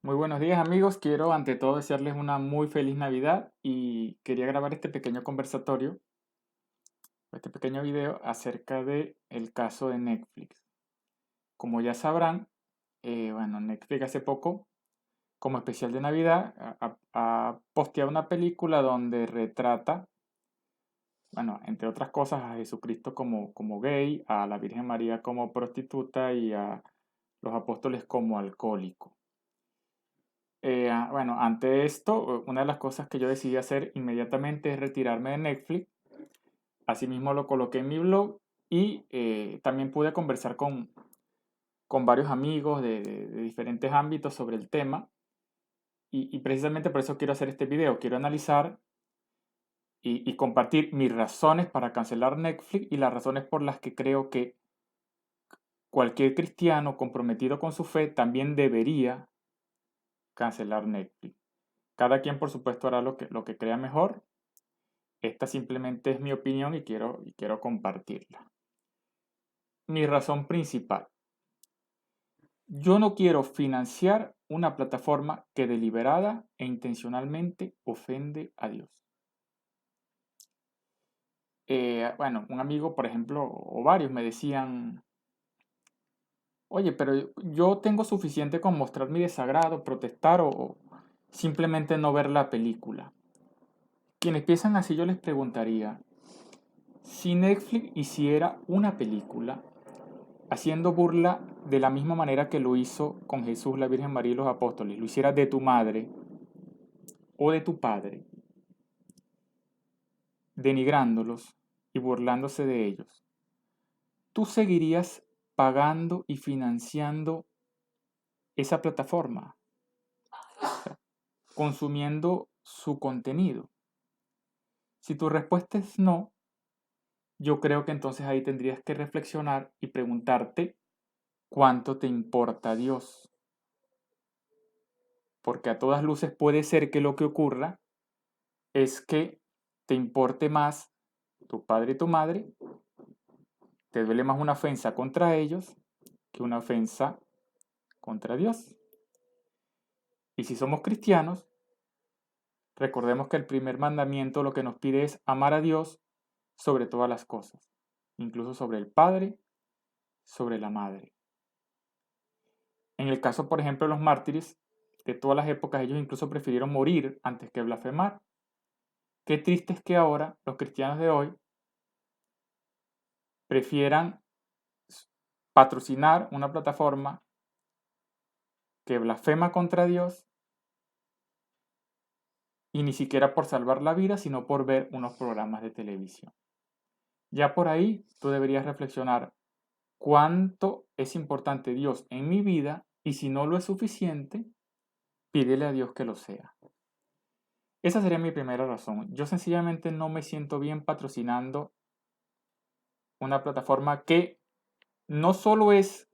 Muy buenos días amigos, quiero ante todo desearles una muy feliz Navidad y quería grabar este pequeño conversatorio, este pequeño video acerca de el caso de Netflix. Como ya sabrán, Netflix hace poco, como especial de Navidad, ha posteado una película donde retrata, entre otras cosas, a Jesucristo como gay, a la Virgen María como prostituta y a los apóstoles como alcohólicos. Ante esto, una de las cosas que yo decidí hacer inmediatamente es retirarme de Netflix. Asimismo lo coloqué en mi blog y también pude conversar con varios amigos de diferentes ámbitos sobre el tema. Y precisamente por eso quiero hacer este video. Quiero analizar y compartir mis razones para cancelar Netflix y las razones por las que creo que cualquier cristiano comprometido con su fe también debería cancelar Netflix. Cada quien, por supuesto, hará lo que crea mejor. Esta simplemente es mi opinión y quiero compartirla. Mi razón principal. Yo no quiero financiar una plataforma que deliberada e intencionalmente ofende a Dios. Un amigo, por ejemplo, o varios me decían, oye, pero yo tengo suficiente con mostrar mi desagrado, protestar o simplemente no ver la película. Quienes piensan así yo les preguntaría, si Netflix hiciera una película haciendo burla de la misma manera que lo hizo con Jesús, la Virgen María y los apóstoles, lo hiciera de tu madre o de tu padre, denigrándolos y burlándose de ellos, tú seguirías pagando y financiando esa plataforma, consumiendo su contenido. Si tu respuesta es no, yo creo que entonces ahí tendrías que reflexionar y preguntarte cuánto te importa Dios. Porque a todas luces puede ser que lo que ocurra es que te importe más tu padre y tu madre, te duele más una ofensa contra ellos que una ofensa contra Dios. Y si somos cristianos, recordemos que el primer mandamiento lo que nos pide es amar a Dios sobre todas las cosas, incluso sobre el padre, sobre la madre. En el caso, por ejemplo, de los mártires, de todas las épocas, ellos incluso prefirieron morir antes que blasfemar. Qué triste es que ahora los cristianos de hoy prefieran patrocinar una plataforma que blasfema contra Dios y ni siquiera por salvar la vida, sino por ver unos programas de televisión. Ya por ahí tú deberías reflexionar cuánto es importante Dios en mi vida y si no lo es suficiente, pídele a Dios que lo sea. Esa sería mi primera razón. Yo sencillamente no me siento bien patrocinando una plataforma que no solo es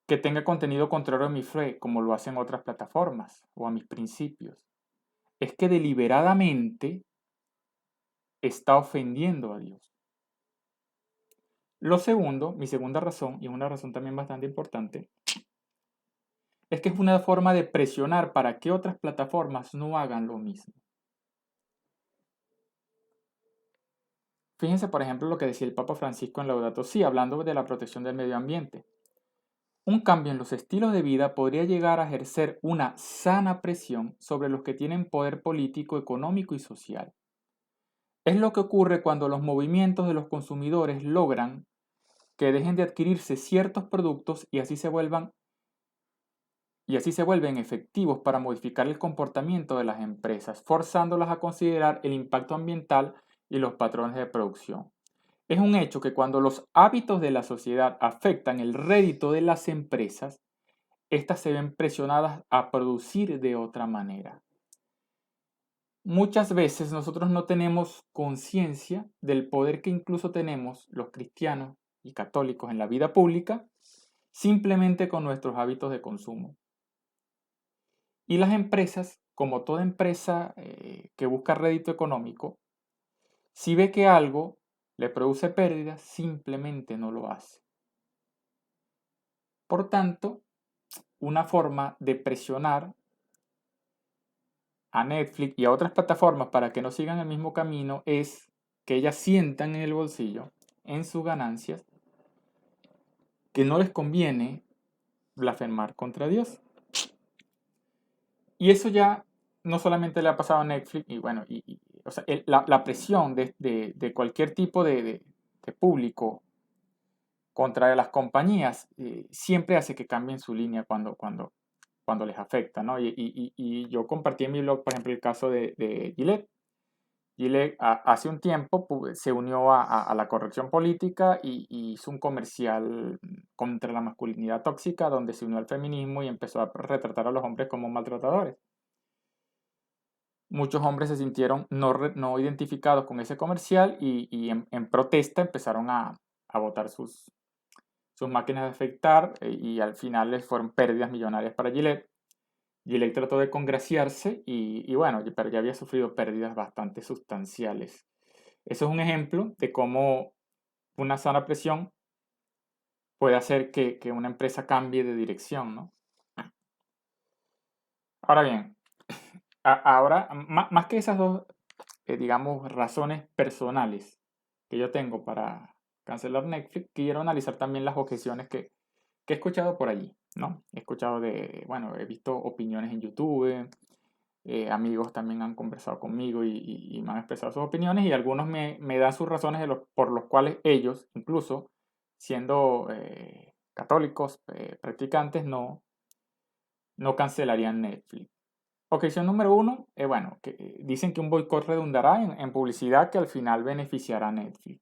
que tenga contenido contrario a mi fe, como lo hacen otras plataformas o a mis principios, es que deliberadamente está ofendiendo a Dios. Lo segundo, mi segunda razón, y es una razón también bastante importante, es que es una forma de presionar para que otras plataformas no hagan lo mismo. Fíjense, por ejemplo, lo que decía el Papa Francisco en Laudato Si, hablando de la protección del medio ambiente. Un cambio en los estilos de vida podría llegar a ejercer una sana presión sobre los que tienen poder político, económico y social. Es lo que ocurre cuando los movimientos de los consumidores logran que dejen de adquirirse ciertos productos y así se vuelven efectivos para modificar el comportamiento de las empresas, forzándolas a considerar el impacto ambiental y los patrones de producción. Es un hecho que cuando los hábitos de la sociedad afectan el rédito de las empresas, éstas se ven presionadas a producir de otra manera. Muchas veces nosotros no tenemos conciencia del poder que incluso tenemos los cristianos y católicos en la vida pública simplemente con nuestros hábitos de consumo. Y las empresas, como toda empresa que busca rédito económico, si ve que algo le produce pérdidas, simplemente no lo hace. Por tanto, una forma de presionar a Netflix y a otras plataformas para que no sigan el mismo camino es que ellas sientan en el bolsillo, en sus ganancias, que no les conviene blasfemar contra Dios. Y eso ya no solamente le ha pasado a Netflix, y bueno, o sea, la presión de cualquier tipo de público contra las compañías siempre hace que cambien su línea cuando les afecta, ¿no? Y yo compartí en mi blog, por ejemplo, el caso de Gillette. Gillette hace un tiempo se unió a la corrección política y hizo un comercial contra la masculinidad tóxica donde se unió al feminismo y empezó a retratar a los hombres como maltratadores. Muchos hombres se sintieron no identificados con ese comercial y en protesta empezaron a botar sus máquinas de afeitar y al final les fueron pérdidas millonarias para Gillette. Gillette trató de congraciarse y bueno, pero ya había sufrido pérdidas bastante sustanciales. Eso es un ejemplo de cómo una sana presión puede hacer que una empresa cambie de dirección, ¿no? Ahora bien, ahora, más que esas dos, digamos, razones personales que yo tengo para cancelar Netflix, quiero analizar también las objeciones que he escuchado por allí, ¿no? He escuchado bueno, he visto opiniones en YouTube, amigos también han conversado conmigo y me han expresado sus opiniones y algunos me dan sus razones por los cuales ellos, incluso siendo católicos, practicantes, no cancelarían Netflix. Objeción número uno, bueno, que dicen que un boicot redundará en publicidad que al final beneficiará a Netflix.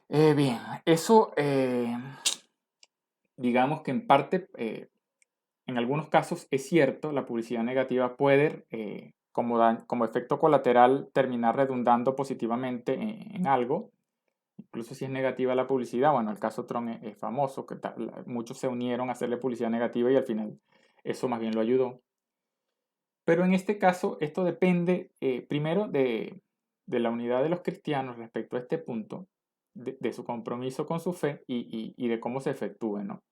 Bien, eso digamos que en parte, en algunos casos es cierto, la publicidad negativa puede, como efecto colateral, terminar redundando positivamente en algo, incluso si es negativa la publicidad. Bueno, el caso Trump es famoso, que muchos se unieron a hacerle publicidad negativa y al final eso más bien lo ayudó. Pero en este caso, esto depende primero de la unidad de los cristianos respecto a este punto, de su compromiso con su fe y de cómo se efectúe, ¿no?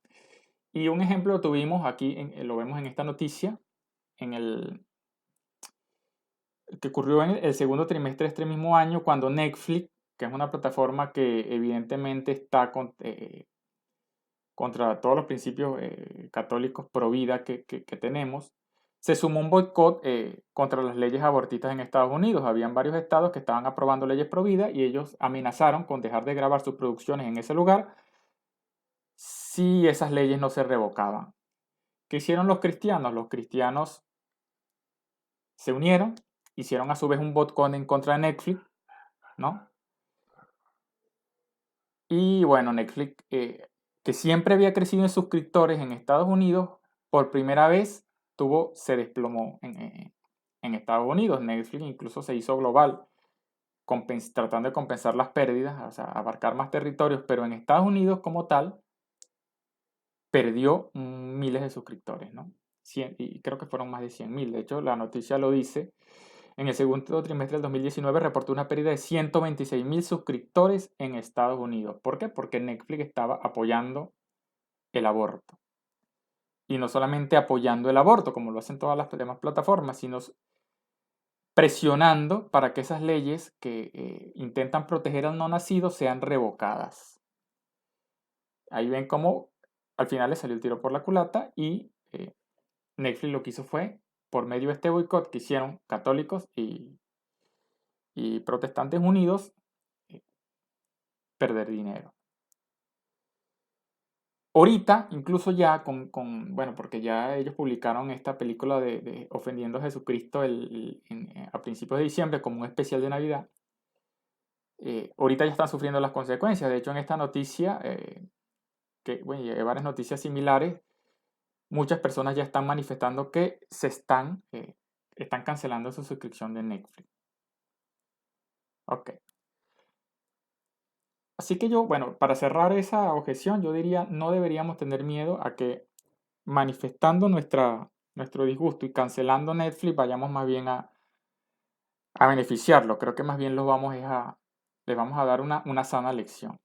Y un ejemplo lo tuvimos aquí, lo vemos en esta noticia, que ocurrió en el segundo trimestre de este mismo año, cuando Netflix, que es una plataforma que evidentemente está contra todos los principios católicos pro vida que tenemos, se sumó un boicot contra las leyes abortistas en Estados Unidos. Habían varios estados que estaban aprobando leyes pro vida y ellos amenazaron con dejar de grabar sus producciones en ese lugar si esas leyes no se revocaban. ¿Qué hicieron los cristianos? Los cristianos se unieron, hicieron a su vez un boicot en contra de Netflix, ¿no? Y bueno, Netflix, que siempre había crecido en suscriptores en Estados Unidos, por primera vez se desplomó en Estados Unidos. Netflix incluso se hizo global, tratando de compensar las pérdidas, o sea, abarcar más territorios, pero en Estados Unidos como tal, perdió miles de suscriptores, ¿no? Y creo que fueron más de 100.000. De hecho, la noticia lo dice. En el segundo trimestre del 2019 reportó una pérdida de 126.000 suscriptores en Estados Unidos. ¿Por qué? Porque Netflix estaba apoyando el aborto. Y no solamente apoyando el aborto, como lo hacen todas las demás plataformas, sino presionando para que esas leyes que intentan proteger al no nacido sean revocadas. Ahí ven cómo al final le salió el tiro por la culata y Netflix lo que hizo fue, por medio de este boicot que hicieron católicos y protestantes unidos, perder dinero. Ahorita, incluso ya bueno, porque ya ellos publicaron esta película de Ofendiendo a Jesucristo a principios de diciembre como un especial de Navidad. Ahorita ya están sufriendo las consecuencias. De hecho, en esta noticia, bueno, y hay varias noticias similares, muchas personas ya están manifestando que están cancelando su suscripción de Netflix. Ok. Así que bueno, para cerrar esa objeción, yo diría, no deberíamos tener miedo a que manifestando nuestro disgusto y cancelando Netflix, vayamos más bien a beneficiarlo. Creo que más bien les vamos a dar una sana lección.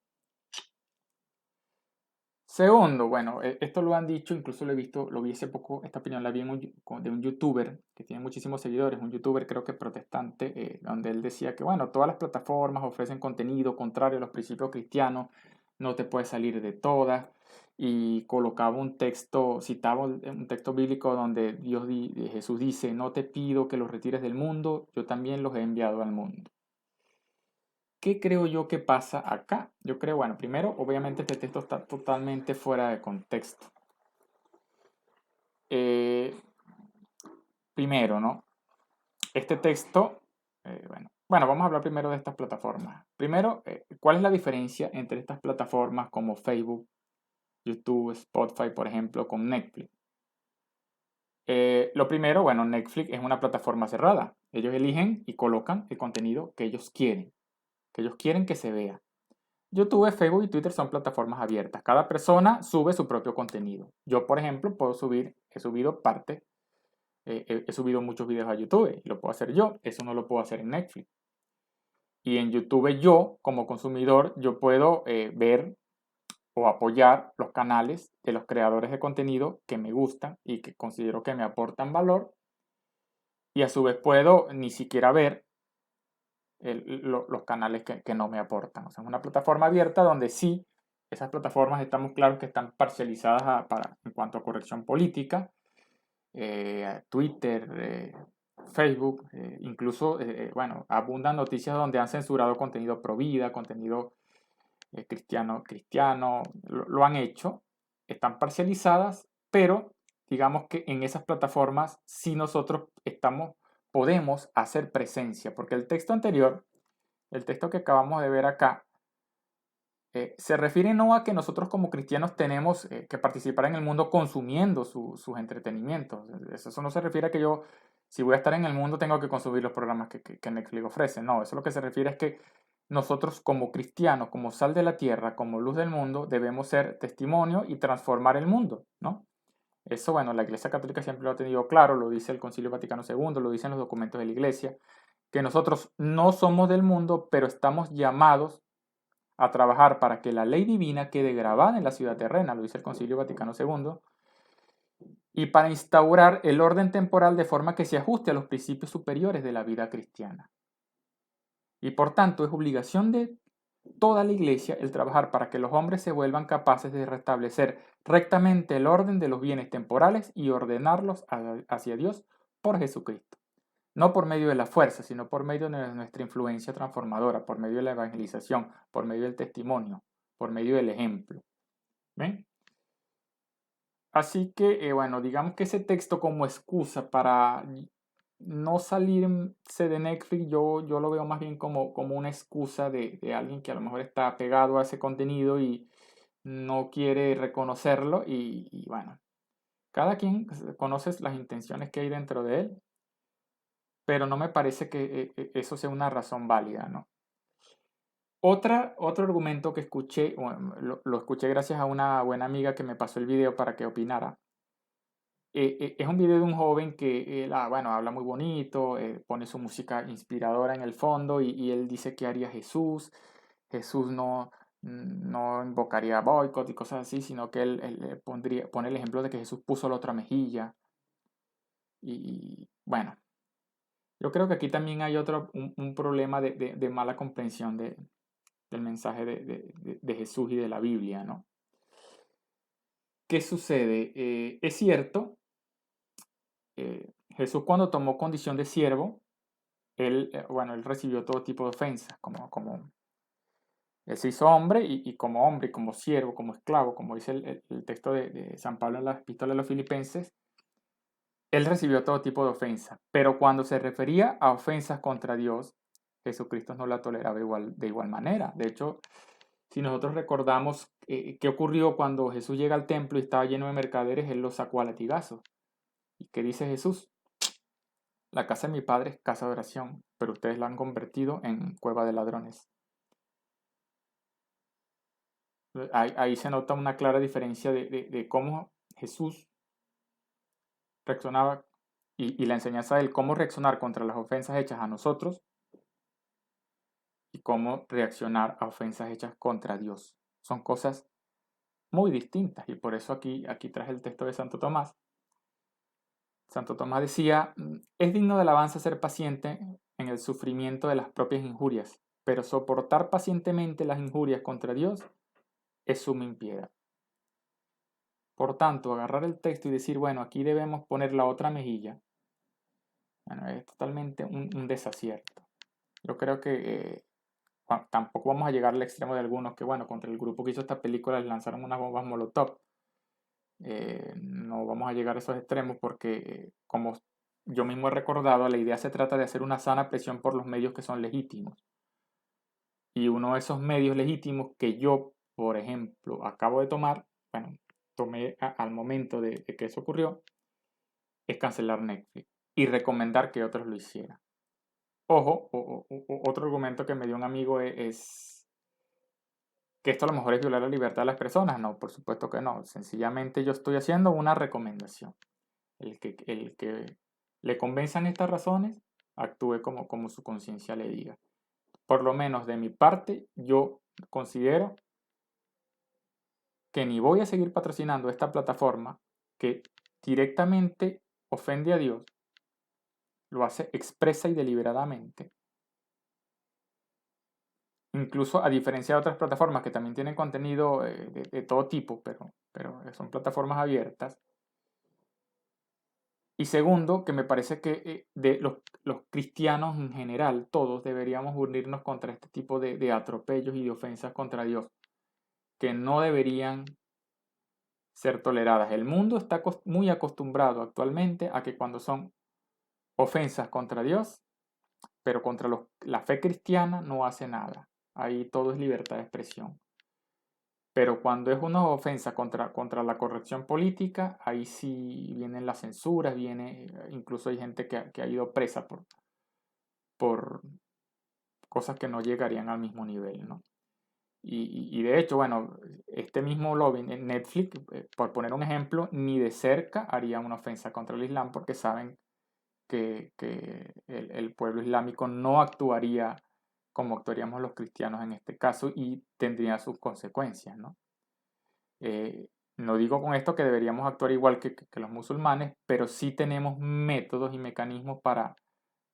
Segundo, bueno, esto lo han dicho, incluso lo he visto, lo vi hace poco, esta opinión la vi de un youtuber que tiene muchísimos seguidores, un youtuber creo que protestante, donde él decía que, bueno, todas las plataformas ofrecen contenido contrario a los principios cristianos, no te puedes salir de todas, y colocaba un texto, citaba un texto bíblico donde Jesús dice, no te pido que los retires del mundo, yo también los he enviado al mundo. ¿Qué creo yo que pasa acá? Yo creo, bueno, primero, obviamente este texto está totalmente fuera de contexto. Eh, Primero, ¿no? Este texto, bueno, vamos a hablar primero de estas plataformas. Primero, ¿cuál es la diferencia entre estas plataformas como Facebook, YouTube, Spotify, por ejemplo, con Netflix? Lo primero, bueno, Netflix es una plataforma cerrada. Ellos eligen y colocan el contenido que ellos quieren que se vea. YouTube, Facebook y Twitter son plataformas abiertas. Cada persona sube su propio contenido. Yo, por ejemplo, he subido he subido muchos videos a YouTube y lo puedo hacer yo. Eso no lo puedo hacer en Netflix. Y en YouTube yo, como consumidor, yo puedo ver o apoyar los canales de los creadores de contenido que me gustan y que considero que me aportan valor. Y a su vez puedo ni siquiera ver los canales que no me aportan. O sea, es una plataforma abierta donde sí, esas plataformas estamos claros que están parcializadas en cuanto a corrección política, Twitter, Facebook, incluso, bueno, abundan noticias donde han censurado contenido pro vida, contenido cristiano, lo han hecho, están parcializadas, pero digamos que en esas plataformas sí nosotros podemos hacer presencia, porque el texto anterior, el texto que acabamos de ver acá, se refiere no a que nosotros como cristianos tenemos que participar en el mundo consumiendo sus entretenimientos. Eso no se refiere a que yo, si voy a estar en el mundo, tengo que consumir los programas que Netflix ofrece. No, eso lo que se refiere es que nosotros como cristianos, como sal de la tierra, como luz del mundo, debemos ser testimonio y transformar el mundo, ¿no? Eso, bueno, la Iglesia Católica siempre lo ha tenido claro, lo dice el Concilio Vaticano II, lo dicen los documentos de la Iglesia, que nosotros no somos del mundo, pero estamos llamados a trabajar para que la ley divina quede grabada en la ciudad terrena, lo dice el Concilio Vaticano II, y para instaurar el orden temporal de forma que se ajuste a los principios superiores de la vida cristiana. Y por tanto es obligación de toda la iglesia el trabajar para que los hombres se vuelvan capaces de restablecer rectamente el orden de los bienes temporales y ordenarlos hacia Dios por Jesucristo. No por medio de la fuerza, sino por medio de nuestra influencia transformadora, por medio de la evangelización, por medio del testimonio, por medio del ejemplo. ¿Ven? Así que, bueno, digamos que ese texto como excusa para no salirse de Netflix, yo lo veo más bien como una excusa de alguien que a lo mejor está pegado a ese contenido y no quiere reconocerlo y bueno, cada quien conoce las intenciones que hay dentro de él, pero no me parece que eso sea una razón válida, ¿no? Otro argumento que escuché, bueno, lo escuché gracias a una buena amiga que me pasó el video para que opinara. Es un video de un joven que él, bueno, habla muy bonito, pone su música inspiradora en el fondo y él dice que haría Jesús. Jesús no invocaría boicot y cosas así, sino que él pone el ejemplo de que Jesús puso la otra mejilla. Y bueno, yo creo que aquí también hay un problema de mala comprensión del mensaje de Jesús y de la Biblia, ¿no? ¿Qué sucede? Es cierto, Jesús cuando tomó condición de siervo, bueno, él recibió todo tipo de ofensas, como él se hizo hombre, y como siervo, como esclavo, como dice el texto de San Pablo en la epístola de los Filipenses, él recibió todo tipo de ofensas, pero cuando se refería a ofensas contra Dios, Jesucristo no la toleraba de igual manera. De hecho, si nosotros recordamos qué ocurrió cuando Jesús llega al templo y estaba lleno de mercaderes, él los sacó a latigazos. ¿Y qué dice Jesús? La casa de mi padre es casa de oración, pero ustedes la han convertido en cueva de ladrones. Ahí se nota una clara diferencia de cómo Jesús reaccionaba y la enseñanza de él, cómo reaccionar contra las ofensas hechas a nosotros y cómo reaccionar a ofensas hechas contra Dios. Son cosas muy distintas. Y por eso aquí traje el texto de Santo Tomás. Santo Tomás decía, es digno de alabanza ser paciente en el sufrimiento de las propias injurias, pero soportar pacientemente las injurias contra Dios es suma impiedad. Por tanto, agarrar el texto y decir, bueno, aquí debemos poner la otra mejilla, bueno, es totalmente un desacierto. Yo creo que tampoco vamos a llegar al extremo de algunos que, bueno, contra el grupo que hizo esta película les lanzaron unas bombas Molotov. No vamos a llegar a esos extremos porque, como yo mismo he recordado, la idea se trata de hacer una sana presión por los medios que son legítimos. Y uno de esos medios legítimos que yo, por ejemplo, acabo de tomar, bueno, tomé al momento de que eso ocurrió, es cancelar Netflix y recomendar que otros lo hicieran. Ojo, otro argumento que me dio un amigo es que esto a lo mejor es violar la libertad de las personas. No, por supuesto que no. Sencillamente yo estoy haciendo una recomendación. El que le convenzan estas razones, actúe como su conciencia le diga. Por lo menos de mi parte, yo considero que ni voy a seguir patrocinando esta plataforma que directamente ofende a Dios, lo hace expresa y deliberadamente. Incluso a diferencia de otras plataformas que también tienen contenido de todo tipo, pero son plataformas abiertas. Y segundo, que me parece que de los cristianos en general, todos deberíamos unirnos contra este tipo de atropellos y de ofensas contra Dios, que no deberían ser toleradas. El mundo está muy acostumbrado actualmente a que cuando son ofensas contra Dios, pero contra la fe cristiana no hace nada. Ahí todo es libertad de expresión. Pero cuando es una ofensa contra la corrección política, ahí sí vienen las censuras, incluso hay gente que ha ido presa por cosas que no llegarían al mismo nivel, ¿no? Y de hecho, bueno, este mismo lobby en Netflix, por poner un ejemplo, ni de cerca haría una ofensa contra el Islam porque saben que el pueblo islámico no actuaría como actuaríamos los cristianos en este caso y tendría sus consecuencias, ¿no? No digo con esto que deberíamos actuar igual que los musulmanes, pero sí tenemos métodos y mecanismos para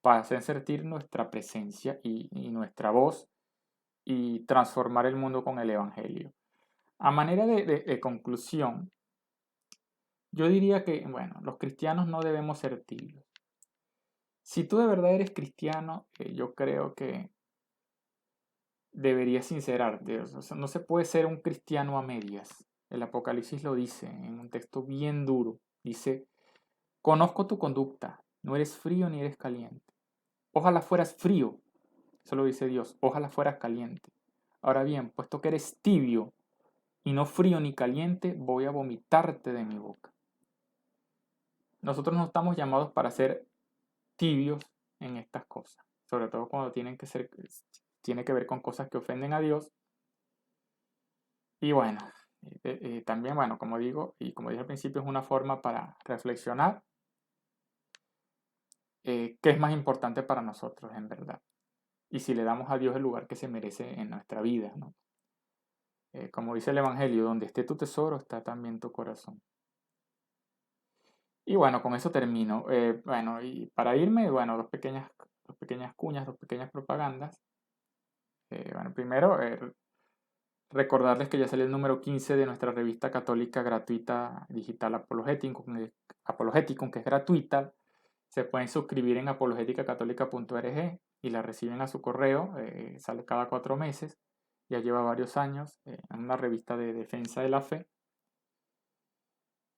hacer sentir nuestra presencia y nuestra voz y transformar el mundo con el Evangelio. A manera de conclusión, yo diría que, bueno, los cristianos no debemos ser tibios. Si tú de verdad eres cristiano, yo creo que deberías sincerarte. O sea, no se puede ser un cristiano a medias. El Apocalipsis lo dice en un texto bien duro. Dice, conozco tu conducta, no eres frío ni eres caliente. Ojalá fueras frío, eso lo dice Dios, ojalá fueras caliente. Ahora bien, puesto que eres tibio y no frío ni caliente, voy a vomitarte de mi boca. Nosotros no estamos llamados para ser tibios en estas cosas, sobre todo cuando tiene que ver con cosas que ofenden a Dios. Y bueno, también, bueno, como digo, y como dije al principio, es una forma para reflexionar qué es más importante para nosotros, en verdad. Y si le damos a Dios el lugar que se merece en nuestra vida, ¿no? Como dice el Evangelio, donde esté tu tesoro, está también tu corazón. Y bueno, con eso termino. Bueno, y para irme, bueno, dos pequeñas cuñas, dos pequeñas propagandas. Bueno, primero, recordarles que ya salió el número 15 de nuestra revista católica gratuita digital Apologeticum, que es gratuita. Se pueden suscribir en apologeticacatólica.org y la reciben a su correo. Sale cada 4 meses. Ya lleva varios años. En una revista de defensa de la fe.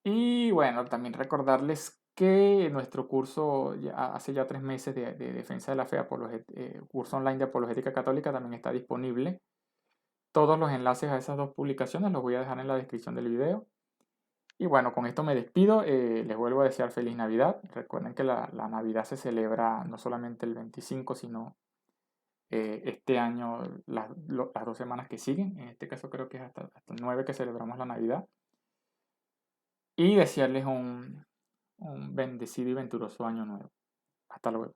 Y bueno, también recordarles que nuestro curso hace ya 3 meses de defensa de la fe, curso online de apologética católica, también está disponible. Todos los enlaces a esas dos publicaciones los voy a dejar en la descripción del video. Y bueno, con esto me despido. Les vuelvo a desear feliz Navidad. Recuerden que la Navidad se celebra no solamente el 25, sino este año las 2 semanas que siguen. En este caso creo que es hasta el 9 que celebramos la Navidad. Y desearles un bendecido y venturoso año nuevo. Hasta luego.